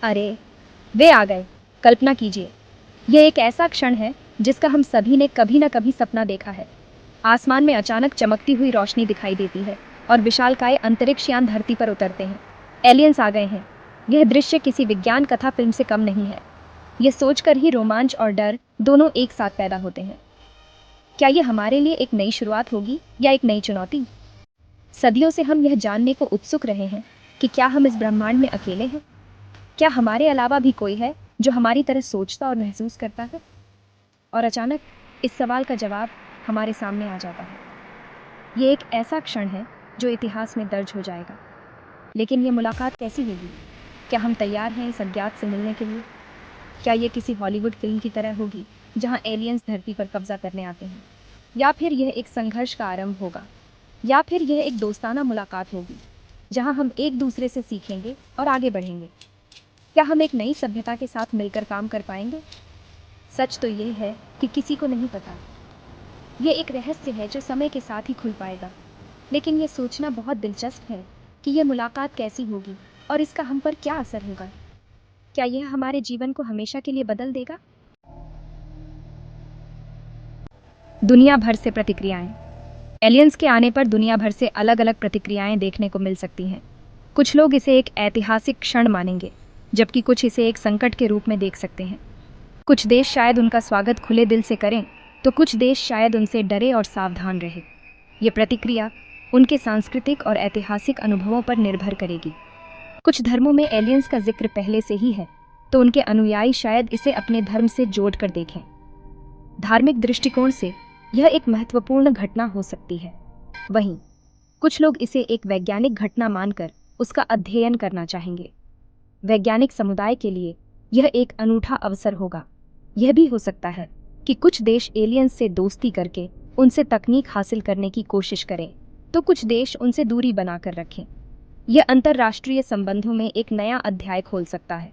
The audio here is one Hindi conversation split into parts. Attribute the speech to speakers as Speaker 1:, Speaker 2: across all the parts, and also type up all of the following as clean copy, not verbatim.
Speaker 1: अरे, वे आ गए। कल्पना कीजिए, यह एक ऐसा क्षण है जिसका हम सभी ने कभी न कभी सपना देखा है। आसमान में अचानक चमकती हुई रोशनी दिखाई देती है और विशालकाय अंतरिक्ष यान धरती पर उतरते हैं। एलियंस आ गए हैं। यह दृश्य किसी विज्ञान कथा फिल्म से कम नहीं है। यह सोचकर ही रोमांच और डर दोनों एक साथ पैदा होते हैं। क्या यह हमारे लिए एक नई शुरुआत होगी या एक नई चुनौती? सदियों से हम यह जानने को उत्सुक रहे हैं कि क्या हम इस ब्रह्मांड में अकेले हैं? क्या हमारे अलावा भी कोई है जो हमारी तरह सोचता और महसूस करता है? और अचानक इस सवाल का जवाब हमारे सामने आ जाता है। ये एक ऐसा क्षण है जो इतिहास में दर्ज हो जाएगा। लेकिन ये मुलाकात कैसी होगी? क्या हम तैयार हैं इस अज्ञात से मिलने के लिए? क्या ये किसी हॉलीवुड फिल्म की तरह होगी जहां एलियंस धरती पर कब्जा करने आते हैं? या फिर यह एक संघर्ष का आरंभ होगा? या फिर यह एक दोस्ताना मुलाकात होगी जहां हम एक दूसरे से सीखेंगे और आगे बढ़ेंगे? क्या हम एक नई सभ्यता के साथ मिलकर काम कर पाएंगे? सच तो यह है कि किसी को नहीं पता। यह एक रहस्य है जो समय के साथ ही खुल पाएगा। लेकिन यह सोचना बहुत दिलचस्प है कि यह मुलाकात कैसी होगी और इसका हम पर क्या असर होगा। क्या यह हमारे जीवन को हमेशा के लिए बदल देगा? दुनिया भर से प्रतिक्रियाएं। एलियंस के आने पर दुनिया भर से अलग अलग प्रतिक्रियाएं देखने को मिल सकती हैं। कुछ लोग इसे एक ऐतिहासिक क्षण मानेंगे, जबकि कुछ इसे एक संकट के रूप में देख सकते हैं। कुछ देश शायद उनका स्वागत खुले दिल से करें, तो कुछ देश शायद उनसे डरे और सावधान रहे। ये प्रतिक्रिया उनके सांस्कृतिक और ऐतिहासिक अनुभवों पर निर्भर करेगी। कुछ धर्मों में एलियंस का जिक्र पहले से ही है, तो उनके अनुयायी शायद इसे अपने धर्म से जोड़कर देखें। धार्मिक दृष्टिकोण से यह एक महत्वपूर्ण घटना हो सकती है। वहीं कुछ लोग इसे एक वैज्ञानिक घटना मानकर उसका अध्ययन करना चाहेंगे। वैज्ञानिक समुदाय के लिए यह एक अनूठा अवसर होगा। यह भी हो सकता है कि कुछ देश एलियंस से दोस्ती करके उनसे तकनीक हासिल करने की कोशिश करें, तो कुछ देश उनसे दूरी बनाकर रखें। यह अंतर्राष्ट्रीय संबंधों में एक नया अध्याय खोल सकता है।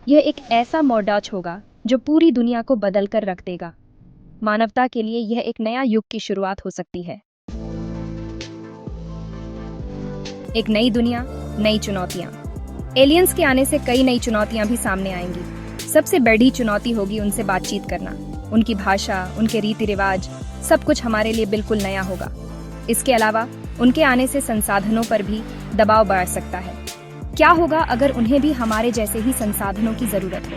Speaker 1: यह एक ऐसा मोड़ाच होगा जो पूरी दुनिया को बदल कर रख देगा। मानवता के लिए यह एक नया युग की शुरुआत हो सकती है। एक नई दुनिया, नई चुनौतियां। एलियंस के आने से कई नई चुनौतियां भी सामने आएंगी। सबसे बड़ी चुनौती होगी उनसे बातचीत करना। उनकी भाषा, उनके रीति रिवाज, सब कुछ हमारे लिए बिल्कुल नया होगा। इसके अलावा उनके आने से संसाधनों पर भी दबाव बढ़ सकता है। क्या होगा अगर उन्हें भी हमारे जैसे ही संसाधनों की जरूरत हो?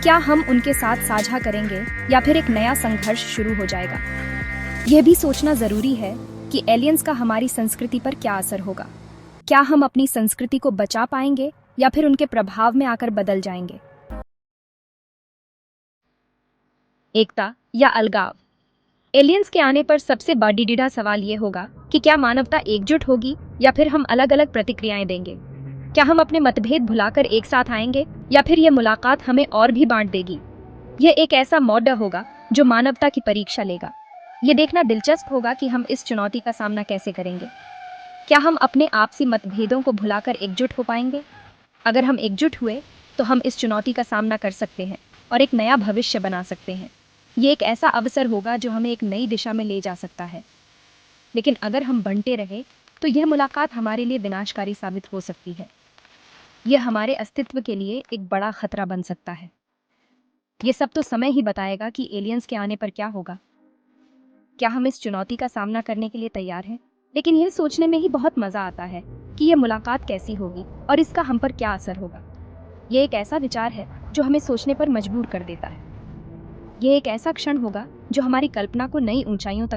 Speaker 1: क्या हम उनके साथ साझा करेंगे या फिर एक नया संघर्ष शुरू हो जाएगा? यह भी सोचना जरूरी है कि एलियंस का हमारी संस्कृति पर क्या असर होगा। क्या हम अपनी संस्कृति को बचा पाएंगे या फिर उनके प्रभाव में आकर बदल जाएंगे? एकता या अलगाव। एलियंस के आने पर सबसे बड़ा सवाल ये होगा कि क्या मानवता एकजुट होगी या फिर हम अलग अलग प्रतिक्रियाएं देंगे। क्या हम अपने मतभेद भुलाकर एक साथ आएंगे या फिर यह मुलाकात हमें और भी बांट देगी? यह एक ऐसा मौका होगा जो मानवता की परीक्षा लेगा। ये देखना दिलचस्प होगा कि हम इस चुनौती का सामना कैसे करेंगे। क्या हम अपने आपसी मतभेदों को भुलाकर एकजुट हो पाएंगे? अगर हम एकजुट हुए तो हम इस चुनौती का सामना कर सकते हैं और एक नया भविष्य बना सकते हैं। ये एक ऐसा अवसर होगा जो हमें एक नई दिशा में ले जा सकता है। लेकिन अगर हम बंटे रहे तो यह मुलाकात हमारे लिए विनाशकारी साबित हो सकती है। यह हमारे अस्तित्व के लिए एक बड़ा खतरा बन सकता है। ये सब तो समय ही बताएगा कि एलियंस के आने पर क्या होगा। क्या हम इस चुनौती का सामना करने के लिए तैयार हैं? लेकिन यह सोचने में ही बहुत मजा आता है कि यह मुलाकात कैसी होगी और इसका हम पर क्या असर होगा। यह एक ऐसा विचार है जो हमें सोचने पर मजबूर कर देता है। यह एक ऐसा क्षण होगा जो हमारी कल्पना को नई ऊंचाइयों तक